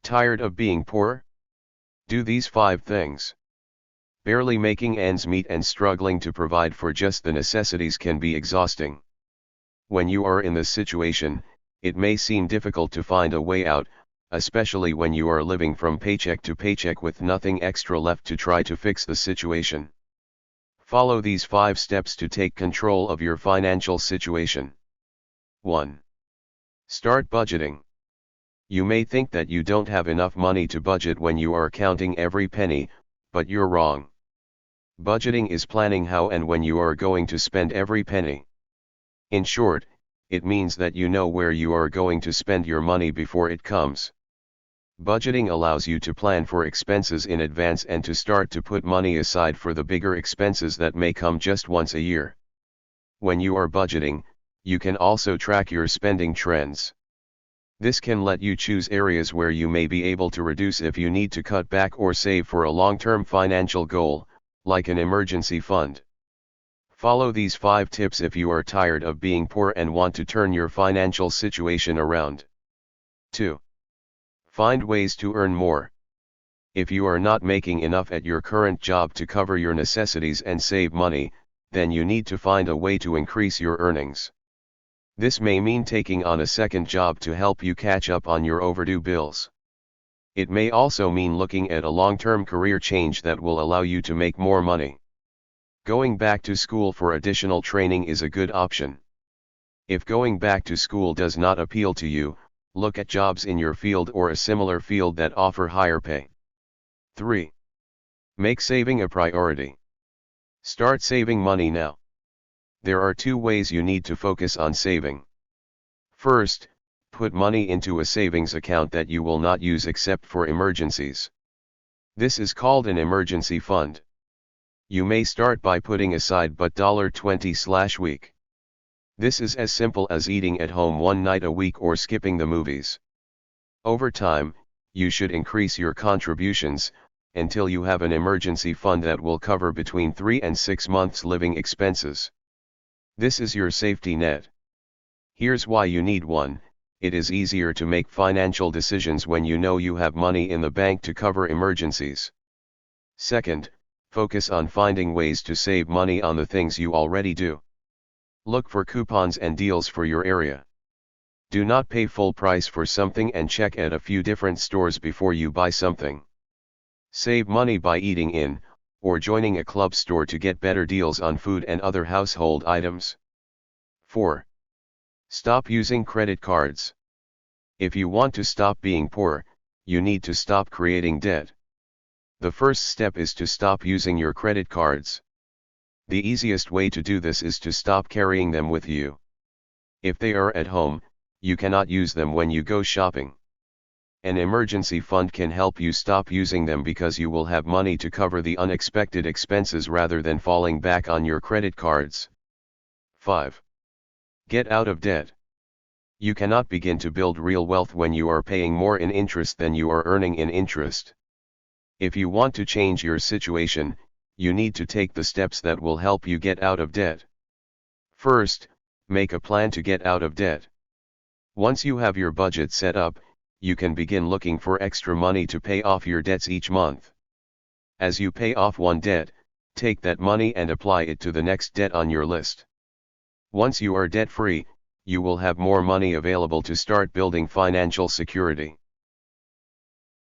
Tired of being poor? Do these 5 things. Barely making ends meet and struggling to provide for just the necessities can be exhausting. When you are in this situation, it may seem difficult to find a way out, especially when you are living from paycheck to paycheck with nothing extra left to try to fix the situation. Follow these 5 steps to take control of your financial situation. 1. Start budgeting. You may think that you don't have enough money to budget when you are counting every penny, but you're wrong. Budgeting is planning how and when you are going to spend every penny. In short, it means that you know where you are going to spend your money before it comes. Budgeting allows you to plan for expenses in advance and to start to put money aside for the bigger expenses that may come just once a year. When you are budgeting, you can also track your spending trends. This can let you choose areas where you may be able to reduce if you need to cut back or save for a long-term financial goal, like an emergency fund. Follow these 5 tips if you are tired of being poor and want to turn your financial situation around. 2. Find ways to earn more. If you are not making enough at your current job to cover your necessities and save money, then you need to find a way to increase your earnings. This may mean taking on a second job to help you catch up on your overdue bills. It may also mean looking at a long-term career change that will allow you to make more money. Going back to school for additional training is a good option. If going back to school does not appeal to you, look at jobs in your field or a similar field that offer higher pay. 3. Make saving a priority. Start saving money now. There are 2 ways you need to focus on saving. First, put money into a savings account that you will not use except for emergencies. This is called an emergency fund. You may start by putting aside but $20/week. This is as simple as eating at home one night a week or skipping the movies. Over time, you should increase your contributions, until you have an emergency fund that will cover between 3 and 6 months' living expenses. This is your safety net. Here's why you need one: it is easier to make financial decisions when you know you have money in the bank to cover emergencies. Second, focus on finding ways to save money on the things you already do. Look for coupons and deals for your area. Do not pay full price for something and check at a few different stores before you buy something. Save money by eating in, or joining a club store to get better deals on food and other household items. 4. Stop using credit cards. If you want to stop being poor, you need to stop creating debt. The first step is to stop using your credit cards. The easiest way to do this is to stop carrying them with you. If they are at home, you cannot use them when you go shopping. An emergency fund can help you stop using them because you will have money to cover the unexpected expenses rather than falling back on your credit cards. 5. Get out of debt. You cannot begin to build real wealth when you are paying more in interest than you are earning in interest. If you want to change your situation, you need to take the steps that will help you get out of debt. First, make a plan to get out of debt. Once you have your budget set up, you can begin looking for extra money to pay off your debts each month. As you pay off one debt, take that money and apply it to the next debt on your list. Once you are debt-free, you will have more money available to start building financial security.